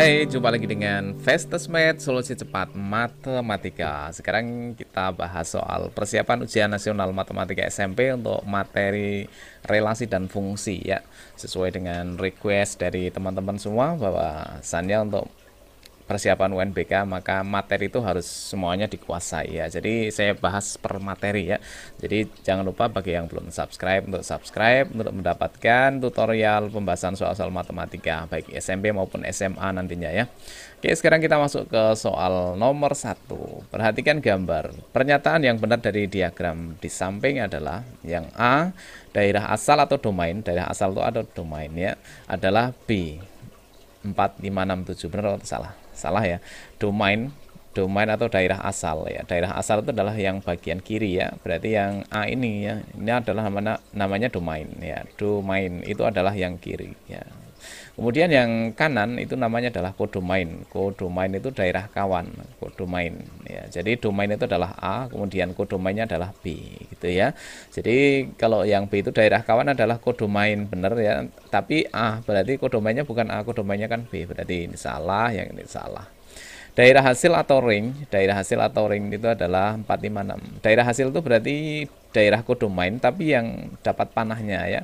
Hai, jumpa lagi dengan Festusmed, solusi cepat matematika. Sekarang kita bahas soal persiapan ujian nasional matematika SMP untuk materi relasi dan fungsi ya. Sesuai dengan request dari teman-teman semua bahwasannya untuk persiapan UNBK maka materi itu harus semuanya dikuasai ya. Jadi saya bahas per materi ya. Jadi jangan lupa bagi yang belum subscribe untuk mendapatkan tutorial pembahasan soal-soal matematika baik SMP maupun SMA nantinya ya. Oke, sekarang kita masuk ke soal nomor 1. Perhatikan gambar. Pernyataan yang benar dari diagram di samping adalah yang A, daerah asal atau domain, daerah asal itu ada domain ya, adalah B. 4, 5, 6, 7, benar atau salah? Salah ya. Domain atau daerah asal ya. Daerah asal itu adalah yang bagian kiri ya. Berarti yang A ini ya, ini adalah namanya domain ya. Domain itu adalah yang kiri ya. Kemudian yang kanan itu namanya adalah kodomain. Kodomain itu daerah kawan, kodomain ya. Jadi domain itu adalah A, kemudian kodomainnya adalah B gitu ya. Jadi kalau yang B itu daerah kawan adalah kodomain, benar ya. Tapi A berarti kodomainnya bukan A, kodomainnya kan B. Berarti ini salah, yang ini salah. Daerah hasil atau ring itu adalah 4, 5, 6. Daerah hasil itu berarti daerah kodomain tapi yang dapat panahnya ya.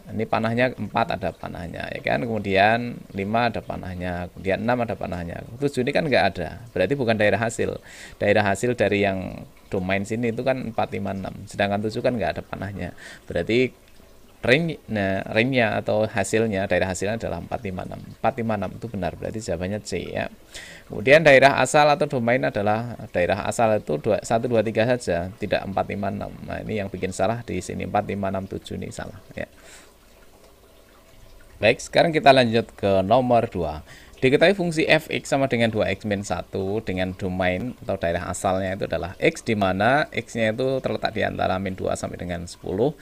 Ini panahnya 4 ada panahnya ya kan, kemudian 5 ada panahnya, kemudian 6 ada panahnya. 7 ini kan nggak ada, berarti bukan daerah hasil. Daerah hasil dari yang domain sini itu kan 4, 5, 6, sedangkan 7 kan nggak ada panahnya. Berarti ringnya atau hasilnya, daerah hasilnya adalah 4, 5, 6. 4, 5, 6 itu benar, berarti jawabannya C ya. Kemudian daerah asal atau domain adalah daerah asal itu 1, 2, 3 saja, tidak 4, 5, 6. Nah ini yang bikin salah di sini, 4, 5, 6, 7 ini salah ya. Baik, sekarang kita lanjut ke nomor 2. Diketahui fungsi fx sama dengan 2x min 1 dengan domain atau daerah asalnya itu adalah x, di mana x-nya itu terletak di antara min 2 sampai dengan 10.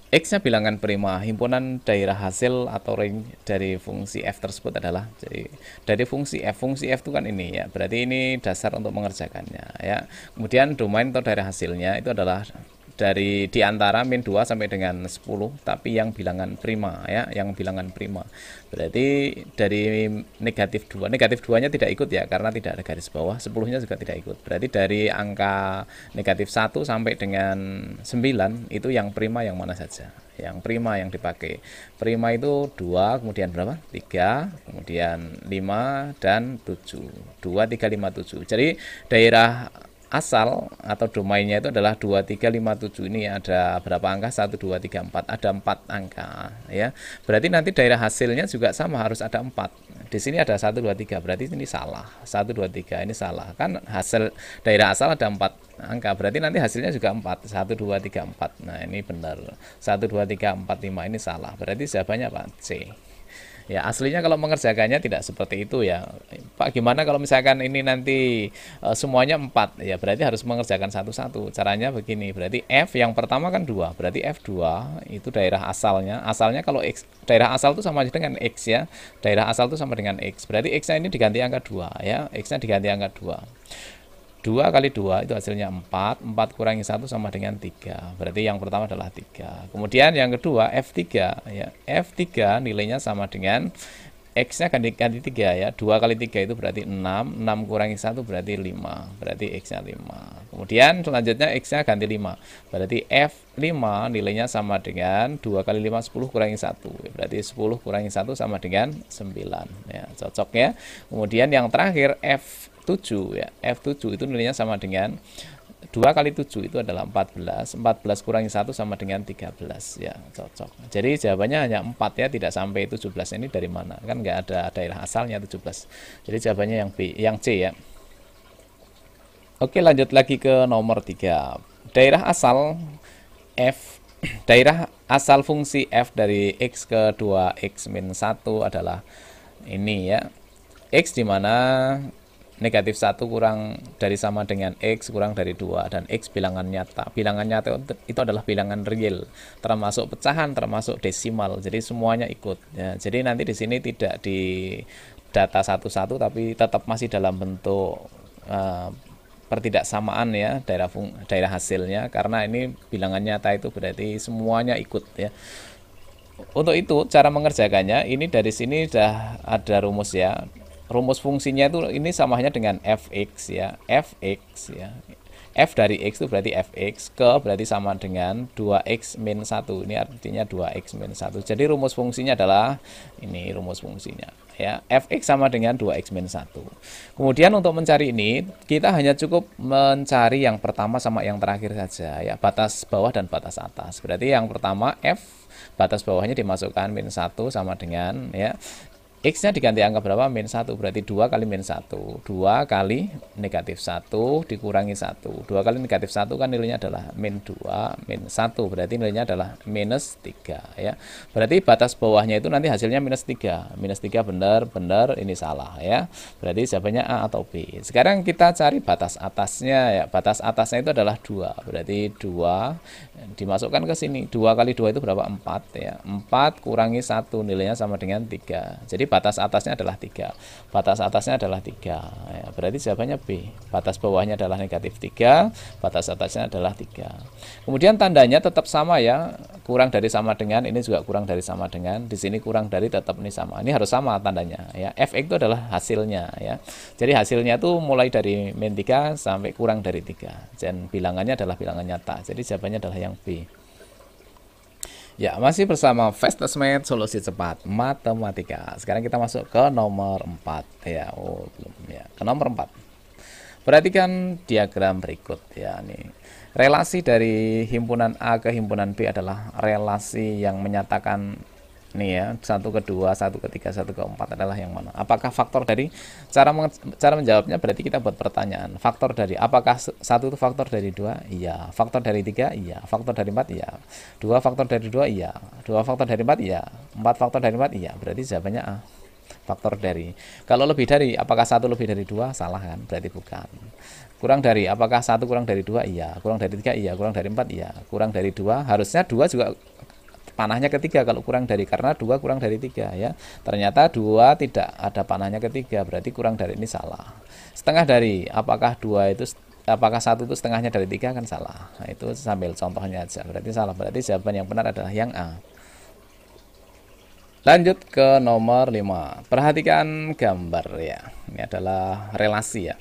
X-nya bilangan prima. Himpunan daerah hasil atau ring dari fungsi f tersebut adalah, jadi dari fungsi f itu kan ini ya, berarti ini dasar untuk mengerjakannya ya. Kemudian domain atau daerah hasilnya itu adalah dari di antara min 2 sampai dengan 10 tapi yang bilangan prima ya, yang bilangan prima. Berarti dari negatif 2, negatif 2 nya tidak ikut ya karena tidak ada garis bawah, 10 nya juga tidak ikut. Berarti dari angka negatif 1 sampai dengan 9 itu yang prima yang mana saja, yang prima yang dipakai. Prima itu 2, kemudian berapa? 3, kemudian 5 dan 7. 2, 3, 5, 7. Jadi daerah asal atau domainnya itu adalah 2, 3, 5, 7. Ini ada berapa angka? 1, 2, 3, 4. Ada 4 angka ya. Berarti nanti daerah hasilnya juga sama, harus ada 4. Di sini ada 1, 2, 3. Berarti ini salah. 1, 2, 3 ini salah. Kan hasil daerah asal ada 4 angka. Berarti nanti hasilnya juga 4. 1, 2, 3, 4. Nah, ini benar. 1, 2, 3, 4, 5 ini salah. Berarti jawabannya apa? C. Ya, aslinya kalau mengerjakannya tidak seperti itu ya. Pak, gimana kalau misalkan ini nanti semuanya 4? Ya, berarti harus mengerjakan satu-satu. Caranya begini, berarti F yang pertama kan 2. Berarti F2 itu daerah asalnya. Asalnya kalau X, daerah asal itu sama dengan X ya. Daerah asal itu sama dengan X. Berarti X-nya ini diganti angka 2 ya. X-nya diganti angka 2. 2 kali 2 itu hasilnya 4. 4 kurangi 1 sama dengan 3. Berarti yang pertama adalah 3. Kemudian yang kedua F3 ya. F3 nilainya sama dengan X-nya ganti 3 ya. 2 kali 3 itu berarti 6. 6 kurangi 1 berarti 5. Berarti X-nya 5. Kemudian selanjutnya X-nya ganti 5. Berarti F5 nilainya sama dengan 2 kali 5, 10 kurangi 1. Berarti 10 kurangi 1 sama dengan 9. Ya, cocok ya. Kemudian yang terakhir F7 ya. F7 itu nilainya sama dengan 2 kali 7 itu adalah 14. 14 kurangi 1 sama dengan 13 ya, cocok. Jadi jawabannya hanya 4 ya, tidak sampai 17. Ini dari mana? Kan nggak ada daerah asalnya 17. Jadi jawabannya yang B, yang C ya. Oke, lanjut lagi ke nomor 3. Daerah asal F daerah asal fungsi f dari x ke 2x min 1 adalah ini ya. X di mana negatif 1 kurang dari sama dengan X kurang dari 2, dan X bilangan nyata. Bilangan nyata itu adalah bilangan real, termasuk pecahan, termasuk desimal. Jadi semuanya ikut ya. Jadi nanti di sini tidak di data satu-satu tapi tetap masih dalam bentuk pertidaksamaan ya, daerah hasilnya, karena ini bilangan nyata itu berarti semuanya ikut ya. Untuk itu cara mengerjakannya, ini dari sini sudah ada rumus ya. rumus fungsinya itu ini samanya dengan fx ya, fx ya. F dari X itu berarti Fx, ke berarti sama dengan 2X min 1, ini artinya 2X min 1. Jadi rumus fungsinya adalah ini rumus fungsinya ya, Fx sama dengan 2X min 1. Kemudian untuk mencari ini kita hanya cukup mencari yang pertama sama yang terakhir saja ya, batas bawah dan batas atas. Berarti yang pertama F batas bawahnya dimasukkan min 1 sama dengan ya, X-nya diganti angka berapa? Min 1, berarti 2 kali min 1. 2 kali negatif 1 dikurangi 1. 2 kali negatif 1 kan nilainya adalah min 2, min 1. Berarti nilainya adalah minus 3. Ya. Berarti batas bawahnya itu nanti hasilnya minus 3. Minus 3 benar, ini salah. Ya. Berarti jawabannya A atau B. Sekarang kita cari batas atasnya. Ya. Batas atasnya itu adalah 2. Berarti 2 dimasukkan ke sini. 2 kali 2 itu berapa? 4. Ya. 4 kurangi 1 nilainya sama dengan 3. Jadi batas atasnya adalah 3. Batas atasnya adalah 3. Ya, berarti jawabannya B. Batas bawahnya adalah negatif 3. Batas atasnya adalah 3. Kemudian tandanya tetap sama ya. Kurang dari sama dengan, ini juga kurang dari sama dengan. Di sini kurang dari, tetap ini sama. Ini harus sama tandanya ya. Fx itu adalah hasilnya ya. Jadi hasilnya itu mulai dari min 3 sampai kurang dari 3. Dan bilangannya adalah bilangan nyata. Jadi jawabannya adalah yang B. Ya, masih bersama Fast Estimate solusi cepat matematika. Sekarang kita masuk ke nomor 4 ya. Oh, belum ya. Ke nomor 4. Perhatikan diagram berikut ya nih. Relasi dari himpunan A ke himpunan B adalah relasi yang menyatakan nih ya, 1 ke 2, 1 ke 3, 1 ke 4 adalah yang mana? Apakah faktor dari cara menjawabnya berarti kita buat pertanyaan. Faktor dari apakah 1 itu faktor dari 2? Iya. Faktor dari 3? Iya. Faktor dari 4? Iya. 2 faktor dari 2? Iya. 2 faktor dari 4? Iya. 4 faktor dari 4? Iya. Berarti jawabannya A. Faktor dari. Kalau lebih dari, apakah 1 lebih dari 2? Salah kan? Berarti bukan. Kurang dari, apakah 1 kurang dari 2? Iya. Kurang dari 3? Iya. Kurang dari 4? Iya. Kurang dari 2, harusnya 2 juga panahnya ketiga kalau kurang dari, karena 2 kurang dari 3 ya. Ternyata 2 tidak ada panahnya ketiga, berarti kurang dari, ini salah. Setengah dari, apakah 2 itu, apakah 1 itu setengahnya dari 3? Kan salah. Nah, itu sambil contohnya aja, berarti salah. Berarti jawaban yang benar adalah yang A. Lanjut ke nomor 5. Perhatikan gambar ya. Ini adalah relasi ya.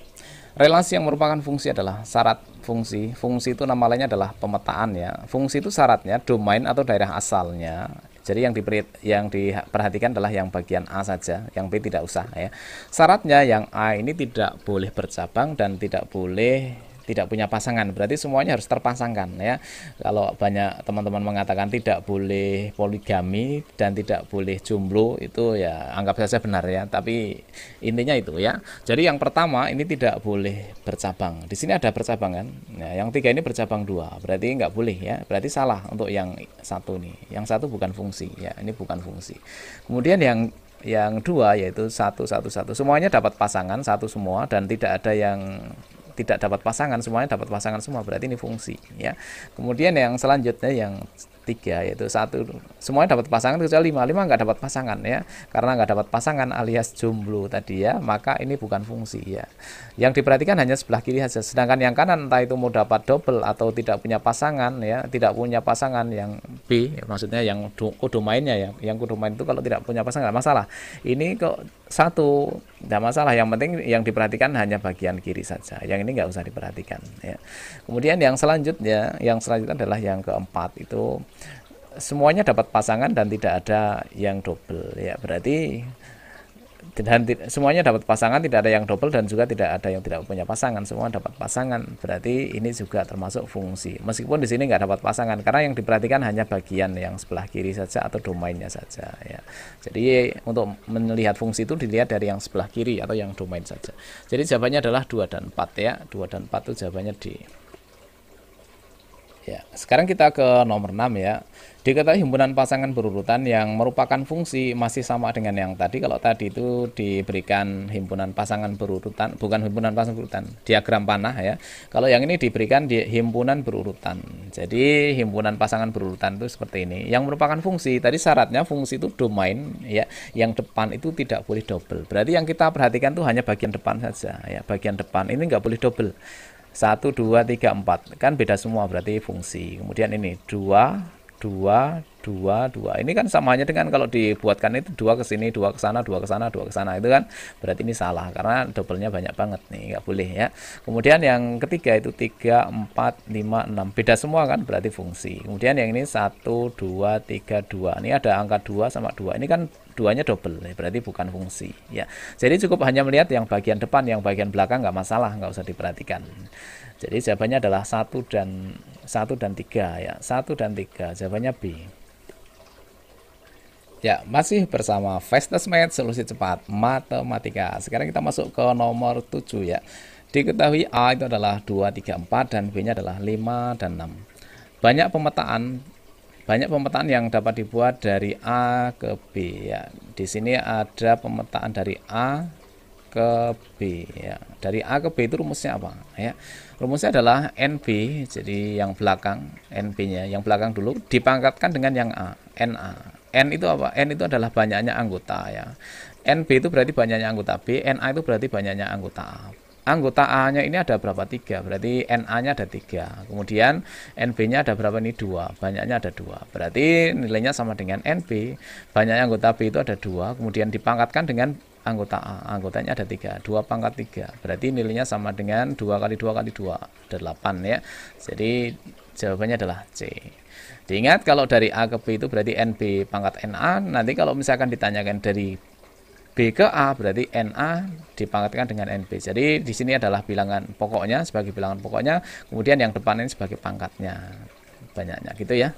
Relasi yang merupakan fungsi adalah syarat fungsi. Fungsi itu nama lainnya adalah pemetaan ya. Fungsi itu syaratnya domain atau daerah asalnya. Jadi yang diperhatikan adalah yang bagian A saja, yang B tidak usah ya. Syaratnya yang A ini tidak boleh bercabang dan tidak punya pasangan, berarti semuanya harus terpasangkan ya. Kalau banyak teman-teman mengatakan tidak boleh poligami dan tidak boleh jomblo, itu ya anggap saja benar ya, tapi intinya itu ya. Jadi yang pertama ini tidak boleh bercabang, di sini ada bercabang kan ya, yang 3 ini bercabang 2, berarti nggak boleh ya, berarti salah untuk yang 1 nih. Yang 1 bukan fungsi ya, ini bukan fungsi. Kemudian yang 2 yaitu 1, 1, 1, semuanya dapat pasangan 1 semua, dan tidak ada yang tidak dapat pasangan, semuanya dapat pasangan semua, berarti ini fungsi ya. Kemudian yang selanjutnya yang 3 yaitu 1 semuanya dapat pasangan kecuali 5 nggak dapat pasangan ya, karena nggak dapat pasangan alias jomblo tadi ya, maka ini bukan fungsi ya. Yang diperhatikan hanya sebelah kiri saja, sedangkan yang kanan entah itu mau dapat double atau tidak punya pasangan ya, tidak punya pasangan yang B ya, maksudnya yang kodomainnya ya, yang kodomain itu kalau tidak punya pasangan nggak masalah. Ini kok 1 nggak masalah, yang penting yang diperhatikan hanya bagian kiri saja, yang ini nggak usah diperhatikan ya. Kemudian yang selanjutnya adalah yang keempat, itu semuanya dapat pasangan dan tidak ada yang double ya, berarti semuanya dapat pasangan, tidak ada yang double, dan juga tidak ada yang tidak punya pasangan, semua dapat pasangan, berarti ini juga termasuk fungsi, meskipun di sini nggak dapat pasangan karena yang diperhatikan hanya bagian yang sebelah kiri saja atau domainnya saja ya. Jadi untuk melihat fungsi itu dilihat dari yang sebelah kiri atau yang domain saja. Jadi jawabannya adalah 2 dan 4 ya, 2 dan 4 itu jawabannya D. Ya, sekarang kita ke nomor 6 ya. Diketahui himpunan pasangan berurutan yang merupakan fungsi masih sama dengan yang tadi. Kalau tadi itu diberikan himpunan pasangan berurutan, bukan himpunan pasangan berurutan, diagram panah ya. Kalau yang ini diberikan di himpunan berurutan. Jadi himpunan pasangan berurutan itu seperti ini. Yang merupakan fungsi, tadi syaratnya fungsi itu domain ya. Yang depan itu tidak boleh double. Berarti yang kita perhatikan itu hanya bagian depan saja ya. Bagian depan ini nggak boleh double. 1, 2, 3, 4 kan beda semua, berarti fungsi. Kemudian ini 2 2, 2, 2. Ini kan samanya dengan kalau dibuatkan itu 2 ke sini, 2 ke sana, 2 ke sana, 2 ke sana. Itu kan berarti ini salah karena double-nya banyak banget nih, nggak boleh ya. Kemudian yang ketiga itu 3, 4, 5, 6. Beda semua kan berarti fungsi. Kemudian yang ini 1, 2, 3, 2. Ini ada angka 2 sama 2. Ini kan duanya double, berarti bukan fungsi ya. Jadi cukup hanya melihat yang bagian depan, yang bagian belakang nggak masalah, nggak usah diperhatikan. Jadi jawabannya adalah 1 dan 3 ya. 1 dan 3 jawabannya B. Ya, masih bersama Fastest Math, solusi cepat matematika. Sekarang kita masuk ke nomor 7 ya. Diketahui A itu adalah 2, 3, 4 dan B-nya adalah 5 dan 6. Banyak pemetaan yang dapat dibuat dari A ke B ya. Di sini ada pemetaan dari A ke B ya. Dari A ke B itu rumusnya apa ya? Rumusnya adalah NB, jadi yang belakang, NB-nya yang belakang dulu dipangkatkan dengan yang A, NA. N itu apa? N itu adalah banyaknya anggota ya. NB itu berarti banyaknya anggota B, NA itu berarti banyaknya anggota A. Anggota A-nya ini ada berapa? 3, berarti NA-nya ada 3. Kemudian NB-nya ada berapa nih? 2, banyaknya ada 2. Berarti nilainya sama dengan NB. Banyaknya anggota B itu ada 2, kemudian dipangkatkan dengan anggota A, anggotanya ada 3, 2 pangkat 3, berarti nilainya sama dengan 2 kali 2 kali 2, 8 ya. Jadi jawabannya adalah C. Diingat kalau dari A ke B itu berarti NB pangkat NA, nanti kalau misalkan ditanyakan dari B ke A berarti NA dipangkatkan dengan NB. Jadi di sini adalah bilangan pokoknya sebagai bilangan pokoknya, kemudian yang depan ini sebagai pangkatnya, banyaknya gitu ya.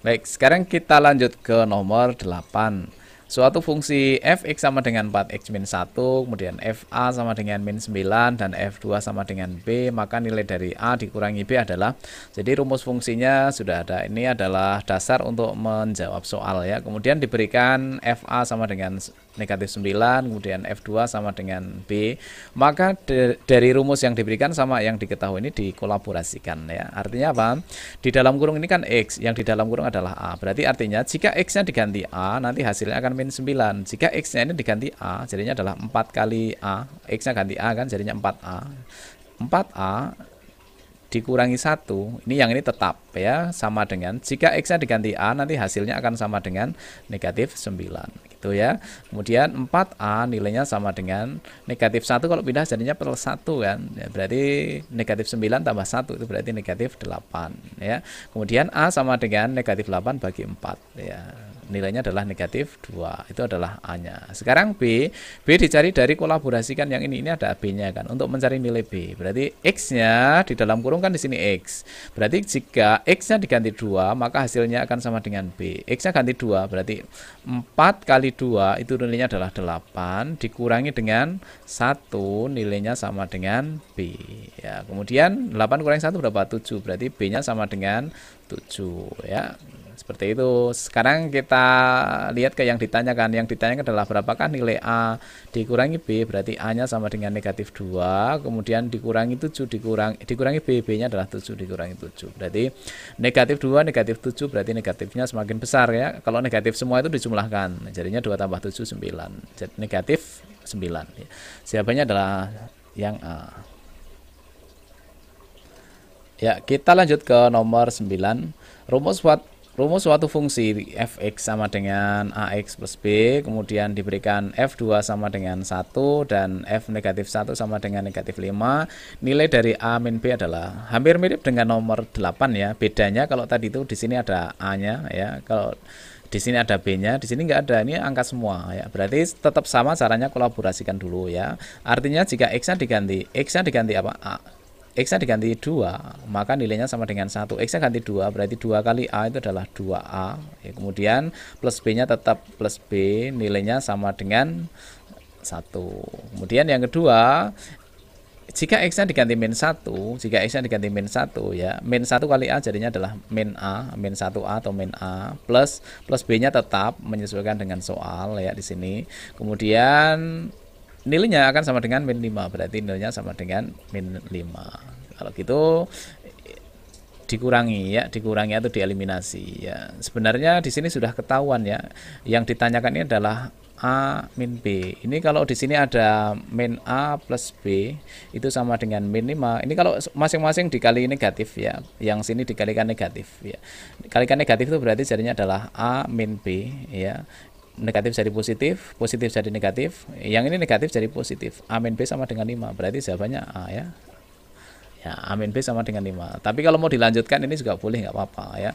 Baik, sekarang kita lanjut ke nomor 8. Suatu fungsi fx sama dengan 4x min 1, kemudian fa sama dengan min 9, dan f2 sama dengan b, maka nilai dari a dikurangi b adalah, jadi rumus fungsinya sudah ada. Ini adalah dasar untuk menjawab soal ya. Kemudian diberikan fa sama dengan negatif 9, kemudian f2 sama dengan b, maka dari rumus yang diberikan sama yang diketahui ini dikolaborasikan ya. Artinya apa? Di dalam kurung ini kan x, yang di dalam kurung adalah a, berarti artinya jika x-nya diganti a, nanti hasilnya akan min 9. Jika x-nya ini diganti a, jadinya adalah 4 kali a, x-nya ganti a kan, jadinya 4a. 4a dikurangi 1, ini yang ini tetap ya, sama dengan jika x-nya diganti a, nanti hasilnya akan sama dengan negatif 9 gitu ya. Kemudian 4a nilainya sama dengan negatif 1, kalau pindah jadinya plus 1 kan ya, berarti negatif 9 tambah 1 itu berarti negatif 8 ya. Kemudian a sama dengan negatif 8 bagi 4 ya, nilainya adalah negatif 2, itu adalah A-nya. Sekarang B dicari dari kolaborasikan yang ini ada B-nya kan, untuk mencari nilai B. Berarti X-nya di dalam kurung kan di sini X. Berarti jika X-nya diganti 2, maka hasilnya akan sama dengan B. X-nya ganti 2, berarti 4 kali 2 itu nilainya adalah 8, dikurangi dengan 1, nilainya sama dengan B. Ya, kemudian 8 kurangi 1 berapa? 7, berarti B-nya sama dengan 7 ya. Seperti itu. Sekarang kita lihat ke yang ditanyakan. Yang ditanyakan adalah berapakah nilai A dikurangi B, berarti A-nya sama dengan negatif 2, kemudian dikurangi 7, dikurangi B, B-nya adalah 7 dikurangi 7. Berarti negatif 2, negatif 7, berarti negatifnya semakin besar ya. Kalau negatif semua itu dijumlahkan, jadinya 2 tambah 7, 9. Jadi negatif 9. Jawabannya adalah yang A. Ya, kita lanjut ke nomor 9. Rumus suatu fungsi fx sama dengan ax plus b, kemudian diberikan f2 sama dengan 1 dan f negatif 1 sama dengan negatif 5. Nilai dari a min b adalah hampir mirip dengan nomor 8 ya. Bedanya kalau tadi itu di sini ada a-nya ya. Kalau di sini ada b-nya, di sini nggak ada. Ini angka semua ya. Berarti tetap sama, caranya kolaborasikan dulu ya. Artinya jika x-nya diganti apa? A. X-nya diganti 2, maka nilainya sama dengan 1. X-nya ganti 2, berarti 2 kali A itu adalah 2A. Ya, kemudian plus B-nya tetap plus B, nilainya sama dengan 1. Kemudian yang kedua, jika X-nya diganti min 1, ya, min 1 kali A jadinya adalah min A, min 1A atau min A, plus B-nya tetap menyesuaikan dengan soal ya di sini. Kemudian nilainya akan sama dengan min 5, berarti nilainya sama dengan min 5. Kalau gitu dikurangi atau dieliminasi ya. Sebenarnya di sini sudah ketahuan ya. Yang ditanyakan ini adalah A min B. Ini kalau di sini ada min A plus B itu sama dengan min 5. Ini kalau masing-masing dikali negatif ya. Yang sini dikalikan negatif ya. Dikalikan negatif itu berarti jadinya adalah A min B ya. Negatif jadi positif, positif jadi negatif. Yang ini negatif jadi positif. A min B sama dengan 5. Berarti jawabannya A ya. Ya, A min B sama dengan 5. Tapi kalau mau dilanjutkan ini juga boleh, nggak apa-apa ya.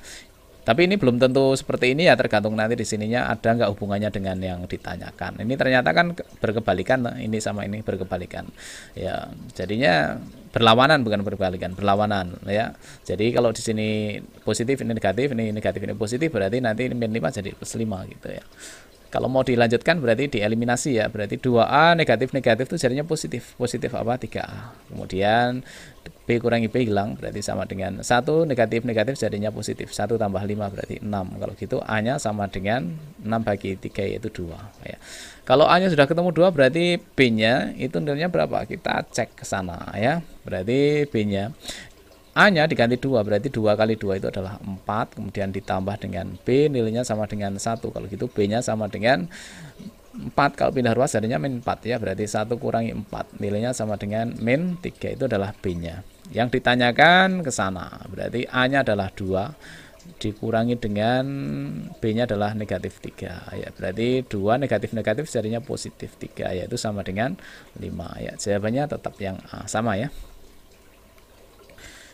Tapi ini belum tentu seperti ini ya, tergantung nanti di sininya ada nggak hubungannya dengan yang ditanyakan. Ini ternyata kan berkebalikan, ini sama ini berkebalikan. Ya, jadinya berlawanan bukan berbalikan, berlawanan ya. Jadi kalau di sini positif ini negatif ini positif, berarti nanti min 5 jadi plus 5 gitu ya. Kalau mau dilanjutkan berarti dieliminasi ya, berarti 2A negatif-negatif itu jadinya positif. Positif apa? 3A. Kemudian B kurangi B hilang, berarti sama dengan 1 negatif-negatif jadinya positif. 1 tambah 5 berarti 6. Kalau gitu A-nya sama dengan 6 bagi 3 yaitu 2. Ya. Kalau A-nya sudah ketemu 2 berarti B-nya itu nilainya berapa? Kita cek ke sana ya. Berarti B-nya A-nya diganti 2, berarti 2 kali 2 itu adalah 4, kemudian ditambah dengan B, nilainya sama dengan 1. Kalau gitu B-nya sama dengan 4, kalau pindah ruas jadinya min 4 ya, berarti 1 kurangi 4, nilainya sama dengan min 3, itu adalah B-nya. Yang ditanyakan ke sana, berarti A-nya adalah 2, dikurangi dengan B-nya adalah negatif 3 ya, berarti 2 negatif-negatif jadinya positif 3, yaitu sama dengan 5 ya. Jawabannya tetap yang A, sama ya.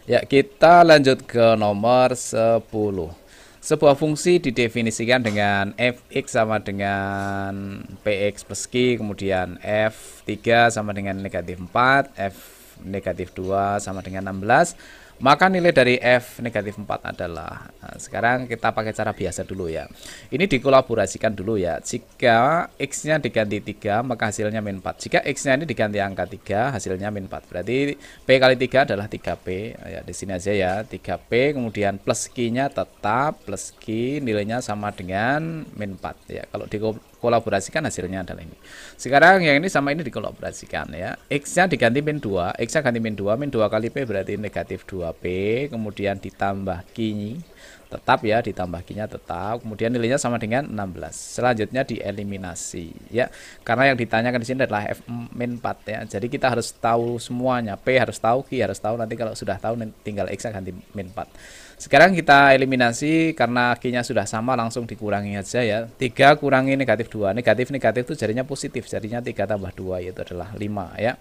Ya, kita lanjut ke nomor 10. Sebuah fungsi didefinisikan dengan fx sama dengan px plus q, kemudian f3 sama dengan negatif 4, f negatif 2 sama dengan 16. Maka nilai dari f negatif 4 adalah, nah, sekarang kita pakai cara biasa dulu ya. Ini dikolaborasikan dulu ya. Jika x-nya diganti 3, maka hasilnya min 4. Jika x-nya ini diganti angka 3, hasilnya min 4. Berarti p kali 3 adalah 3p. Ya, di sini aja ya, 3p, kemudian plus q-nya tetap, plus q nilainya sama dengan min 4 ya. Kalau dikolaborasikan hasilnya adalah ini. Sekarang yang ini sama ini dikolaborasikan ya. X-nya diganti min 2, x-nya ganti min 2 kali p berarti negatif 2p, kemudian ditambah q-nya tetap ya, ditambah q-nya tetap, kemudian nilainya sama dengan 16. Selanjutnya dieliminasi ya, karena yang ditanyakan di sini adalah f min 4 ya. Jadi kita harus tahu semuanya, p harus tahu, q harus tahu. Nanti kalau sudah tahu tinggal x-nya ganti min 4. Sekarang kita eliminasi, karena q-nya sudah sama langsung dikurangi aja ya. 3 kurangi negatif 2, negatif-negatif itu jadinya positif, jadinya 3 tambah 2 yaitu adalah 5 ya.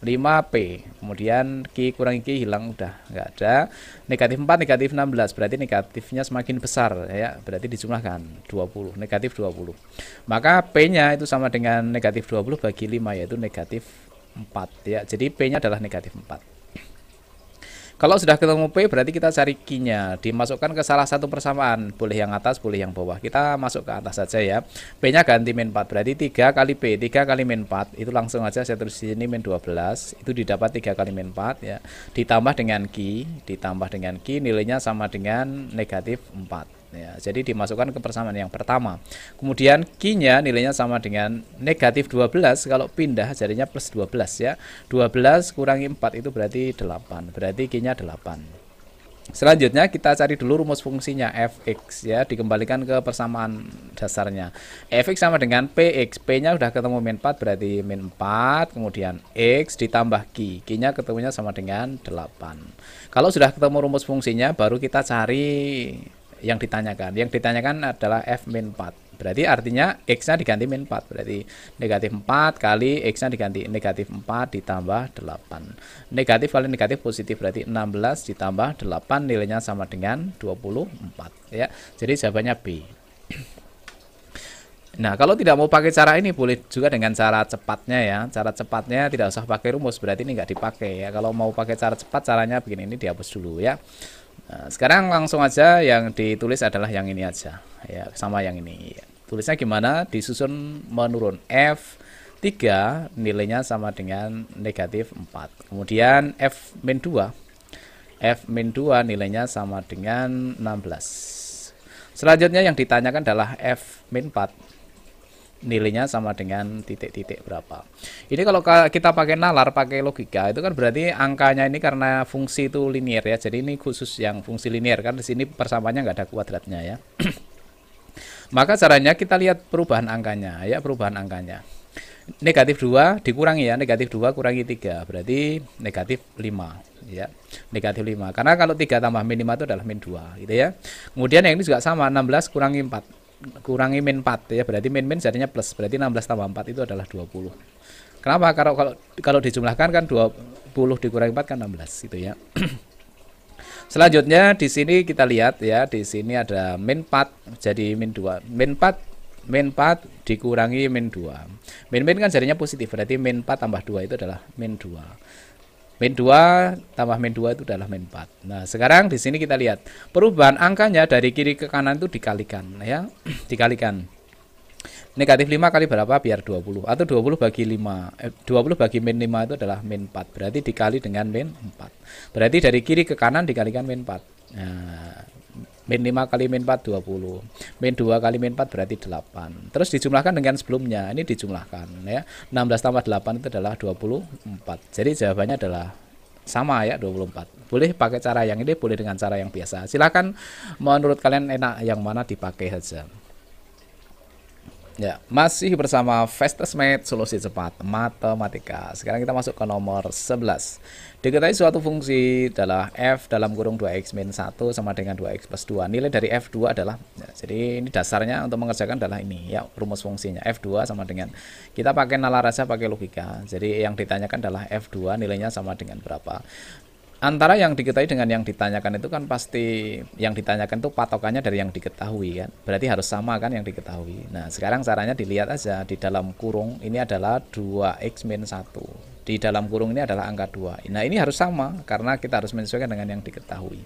5p, kemudian q kurangi q hilang, udah nggak ada. Negatif 4 negatif 16, berarti negatifnya semakin besar ya, berarti dijumlahkan 20, negatif 20. Maka p-nya itu sama dengan negatif 20 bagi 5 yaitu negatif 4 ya. Jadi p-nya adalah negatif 4. Kalau sudah ketemu P, berarti kita cari Q-nya, dimasukkan ke salah satu persamaan, boleh yang atas, boleh yang bawah. Kita masuk ke atas saja ya. P-nya ganti min 4, berarti 3 kali P, 3 kali min 4, itu langsung aja saya tulis di sini min 12, itu didapat 3 kali min 4 ya. Ditambah dengan Q, nilainya sama dengan negatif 4. Ya, jadi dimasukkan ke persamaan yang pertama. Kemudian Q-nya nilainya sama dengan negatif 12, kalau pindah jadinya plus 12 ya. 12 kurangi 4 itu berarti 8. Berarti Q-nya 8. Selanjutnya kita cari dulu rumus fungsinya fx ya, dikembalikan ke persamaan dasarnya. Fx sama dengan px, p-nya udah ketemu min 4 berarti min 4, kemudian x ditambah q, q-nya ketemunya sama dengan 8. Kalau sudah ketemu rumus fungsinya, baru kita cari yang ditanyakan. Yang ditanyakan adalah f min 4. Berarti artinya x-nya diganti min 4. Berarti negatif 4 kali x-nya diganti negatif 4 ditambah 8. Negatif kali negatif positif, berarti 16 ditambah 8 nilainya sama dengan 24 ya. Jadi jawabannya B. Nah, kalau tidak mau pakai cara ini, boleh juga dengan cara cepatnya ya. Cara cepatnya tidak usah pakai rumus, berarti ini nggak dipakai ya. Kalau mau pakai cara cepat, caranya begini, ini dihapus dulu ya. Nah, sekarang langsung aja yang ditulis adalah yang ini aja ya, sama yang ini ya. Tulisnya gimana? Disusun menurun. F3 nilainya sama dengan negatif 4. Kemudian F min 2 nilainya sama dengan 16. Selanjutnya yang ditanyakan adalah F min 4 nilainya sama dengan titik-titik berapa. Ini kalau kita pakai nalar, pakai logika, itu kan berarti angkanya ini karena fungsi itu linear ya. Jadi ini khusus yang fungsi linear, kan di sini persamaannya nggak ada kuadratnya ya. Maka caranya kita lihat perubahan angkanya ya, perubahan angkanya. Negatif 2 dikurangi ya, negatif 2 kurangi 3 berarti negatif 5 ya, negatif 5 karena kalau 3 tambah min 5 itu adalah min 2 gitu ya. Kemudian yang ini juga sama, 16 kurangi 4 kurangi min 4 ya, berarti min jadinya plus, berarti 16 tambah 4 itu adalah 20. Kenapa? Kalau dijumlahkan kan 20 dikurangi 4 kan 16 gitu ya. Selanjutnya di sini kita lihat ya, di sini ada min 4 jadi min 2. Min 4 dikurangi min 2. Min kan jadinya positif, berarti min 4 tambah 2 itu adalah min 2. Min 2 tambah min 2 itu adalah min 4. Nah, sekarang di sini kita lihat perubahan angkanya dari kiri ke kanan itu dikalikan ya. Dikalikan. Negatif 5 kali berapa biar 20, atau 20 bagi 5 20 bagi min 5 itu adalah min 4, berarti dikali dengan min 4, berarti dari kiri ke kanan dikalikan min 4. Nah, min 5 kali min 4 20, min 2 kali min 4 berarti 8, terus dijumlahkan dengan sebelumnya, ini dijumlahkan ya, 16 tambah 8 itu adalah 24, jadi jawabannya adalah sama ya, 24. Boleh pakai cara yang ini, boleh dengan cara yang biasa, silakan menurut kalian enak yang mana dipakai saja. Ya, masih bersama Fastest Math, solusi cepat matematika. Sekarang kita masuk ke nomor 11. Diketahui suatu fungsi adalah f dalam kurung 2x min 1 sama dengan 2x plus 2. Nilai dari f2 adalah, ya, jadi ini dasarnya untuk mengerjakan adalah ini ya, rumus fungsinya f2 sama dengan, kita pakai nalar aja, pakai logika. Jadi yang ditanyakan adalah f2 nilainya sama dengan berapa. Antara yang diketahui dengan yang ditanyakan itu kan pasti yang ditanyakan itu patokannya dari yang diketahui kan, berarti harus sama kan yang diketahui. Nah, sekarang caranya dilihat aja, di dalam kurung ini adalah 2x min 1, di dalam kurung ini adalah angka 2. Nah, ini harus sama karena kita harus menyesuaikan dengan yang diketahui.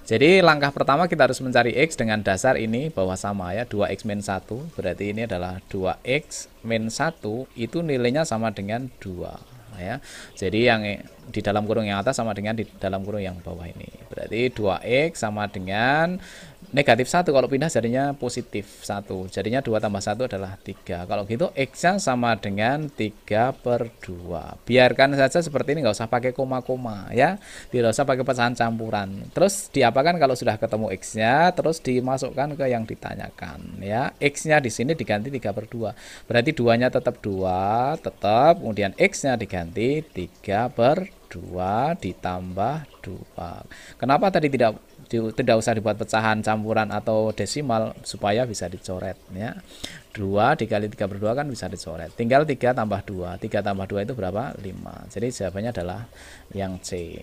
Jadi langkah pertama kita harus mencari x dengan dasar ini bahwa sama ya, 2x min 1, berarti ini adalah 2x min 1 itu nilainya sama dengan 2 ya. Jadi yang di dalam kurung yang atas sama dengan di dalam kurung yang bawah ini. Berarti 2x sama dengan negatif 1, kalau pindah jadinya positif 1. Jadinya 2 tambah 1 adalah 3. Kalau gitu x-nya sama dengan 3/2. Biarkan saja seperti ini, nggak usah pakai koma-koma ya. Tidak usah pakai pecahan campuran. Terus diapakan kalau sudah ketemu x-nya, terus dimasukkan ke yang ditanyakan ya. X-nya di sini diganti 3/2. Berarti 2-nya tetap 2, tetap. Kemudian x-nya diganti 3/2 ditambah 2. Kenapa tadi tidak usah dibuat pecahan campuran atau desimal supaya bisa dicoret ya. 2 dikali 3/2 kan bisa dicoret. Tinggal 3 tambah 2. 3 tambah 2 itu berapa? 5. Jadi jawabannya adalah yang C.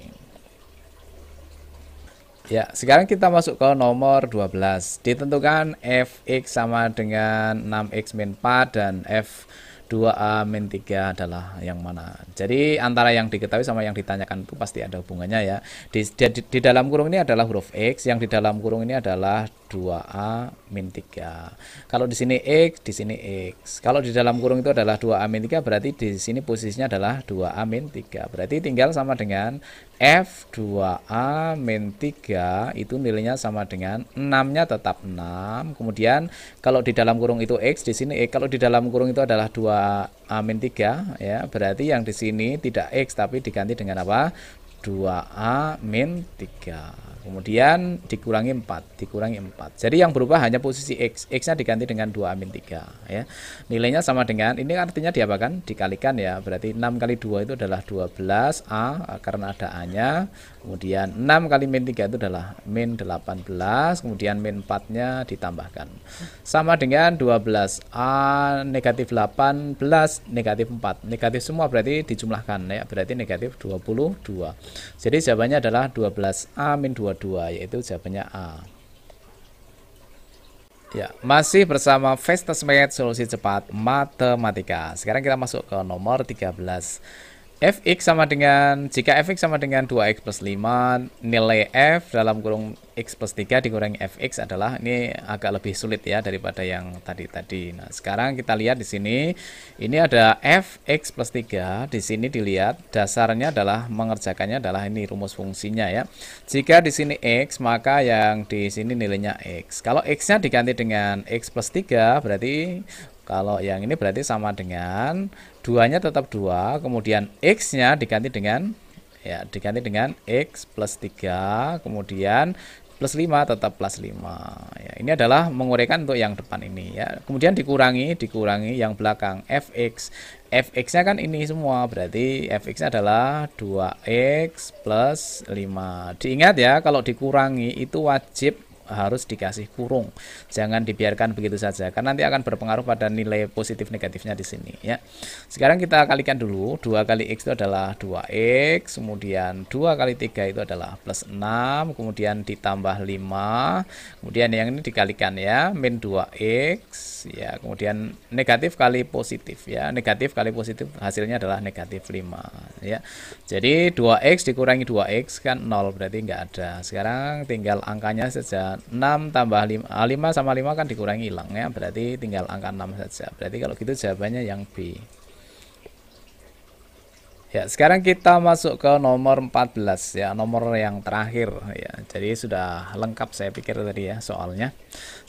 Ya, sekarang kita masuk ke nomor 12. Ditentukan fx sama dengan 6x min 4 dan f2a min 3 adalah yang mana. Jadi antara yang diketahui sama yang ditanyakan itu pasti ada hubungannya ya. Di dalam kurung ini adalah huruf x, yang di dalam kurung ini adalah 2a min 3. Kalau di sini x, di sini x. Kalau di dalam kurung itu adalah 2a min 3, berarti di sini posisinya adalah 2a min 3. Berarti tinggal sama dengan f2a min 3 itu nilainya sama dengan 6-nya tetap 6. Kemudian kalau di dalam kurung itu x, di sini x. Kalau di dalam kurung itu adalah 2a min 3 ya, berarti yang di sini tidak x tapi diganti dengan apa? 2a min 3. Kemudian dikurangi 4, dikurangi 4. Jadi yang berubah hanya posisi x. X-nya diganti dengan 2a min 3 ya. Nilainya sama dengan, ini artinya diapakan? Dikalikan ya. Berarti 6 kali 2 itu adalah 12a karena ada a-nya. Kemudian 6 kali min 3 itu adalah min 18. Kemudian min 4-nya ditambahkan. Sama dengan 12a negatif 18 negatif 4. Negatif semua berarti dijumlahkan ya. Berarti negatif 22. Jadi jawabannya adalah 12a min 22, yaitu jawabannya A. Ya, masih bersama Fastest Math, solusi cepat matematika. Sekarang kita masuk ke nomor 13. Fx sama dengan, jika fx sama dengan 2x plus 5, nilai f dalam kurung x plus 3 dikurangi fx adalah, ini agak lebih sulit ya daripada yang tadi. Nah, sekarang kita lihat di sini, ini ada fx plus 3, di sini dilihat dasarnya adalah, mengerjakannya adalah ini rumus fungsinya ya. Jika di sini x, maka yang di sini nilainya x. Kalau x-nya diganti dengan x plus 3, berarti kalau yang ini berarti sama dengan 2-nya tetap 2, kemudian x-nya diganti dengan, ya, diganti dengan x plus 3, kemudian plus 5 tetap plus 5 ya. Ini adalah menguraikan untuk yang depan ini ya. Kemudian dikurangi yang belakang fx-nya kan ini semua, berarti fx-nya adalah 2x plus 5. Diingat ya, kalau dikurangi itu wajib harus dikasih kurung, jangan dibiarkan begitu saja karena nanti akan berpengaruh pada nilai positif negatifnya di sini ya. Sekarang kita kalikan dulu, 2 kali x itu adalah 2x, kemudian 2 kali 3 itu adalah plus 6, kemudian ditambah 5, kemudian yang ini dikalikan ya, min 2x ya, kemudian negatif kali positif ya, negatif kali positif hasilnya adalah negatif 5 ya. Jadi 2x dikurangi 2x kan 0, berarti nggak ada. Sekarang tinggal angkanya saja, 6 tambah 5, 5 sama 5 kan dikurangi hilang ya, berarti tinggal angka 6 saja. Berarti kalau gitu jawabannya yang B. Ya, sekarang kita masuk ke nomor 14 ya, nomor yang terakhir ya. Jadi sudah lengkap saya pikir tadi ya soalnya.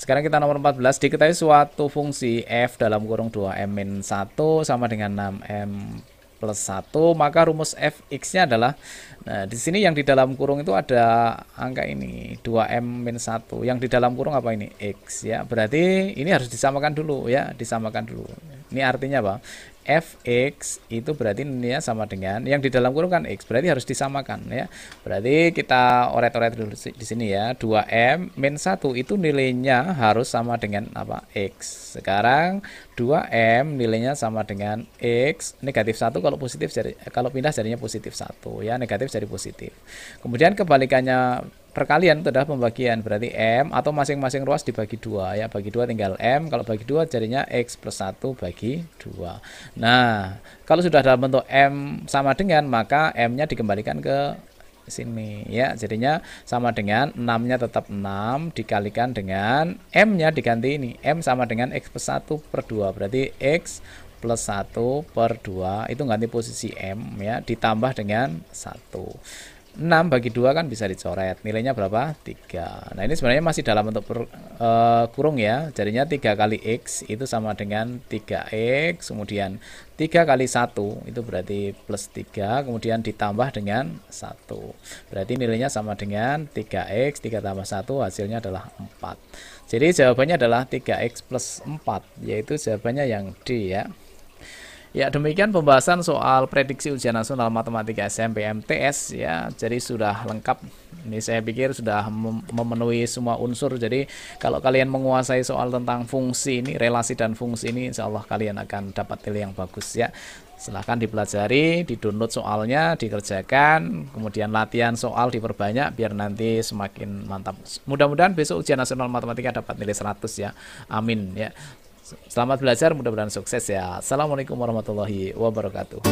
Sekarang kita nomor 14, diketahui suatu fungsi f dalam kurung 2m-1 sama dengan 6m plus 1, maka rumus fx-nya adalah, nah di sini yang di dalam kurung itu ada angka ini 2m-1, yang di dalam kurung apa ini, x ya, berarti ini harus disamakan dulu ya, disamakan dulu. Ini artinya apa, fx itu berarti nilainya sama dengan yang di dalam kurung kan x, berarti harus disamakan ya. Berarti kita oret-oret dulu di sini ya, 2m-1 itu nilainya harus sama dengan apa, x. Sekarang 2m nilainya sama dengan x, negatif 1 kalau positif jadi, kalau pindah jadinya positif 1 ya, negatif jadi positif. Kemudian kebalikannya perkalian itu adalah pembagian, berarti m atau masing-masing ruas dibagi 2 ya, bagi 2 tinggal m, kalau bagi 2 jadinya x plus 1 bagi 2. Nah, kalau sudah dalam bentuk m sama dengan, maka m-nya dikembalikan ke sini ya, jadinya sama dengan 6-nya tetap 6 dikalikan dengan m-nya diganti ini, m sama dengan x plus 1 per 2, berarti x plus 1 per 2 itu ganti posisi m ya, ditambah dengan 1. 6 bagi 2 kan bisa dicoret, nilainya berapa? 3. Nah ini sebenarnya masih dalam bentuk kurung ya, jadinya 3 kali x itu sama dengan 3x, kemudian 3 kali 1 itu berarti plus 3, kemudian ditambah dengan 1, berarti nilainya sama dengan 3x, 3 tambah 1 hasilnya adalah 4. Jadi jawabannya adalah 3x plus 4, yaitu jawabannya yang D ya. Ya, demikian pembahasan soal prediksi ujian nasional matematika SMP MTS ya. Jadi sudah lengkap. Ini saya pikir sudah memenuhi semua unsur. Jadi kalau kalian menguasai soal tentang fungsi ini, relasi dan fungsi ini, insya Allah kalian akan dapat nilai yang bagus ya. Silahkan dipelajari, di-download soalnya, dikerjakan, kemudian latihan soal diperbanyak biar nanti semakin mantap. Mudah-mudahan besok ujian nasional matematika dapat nilai 100 ya. Amin ya. Selamat belajar, mudah-mudahan sukses ya. Assalamualaikum warahmatullahi wabarakatuh.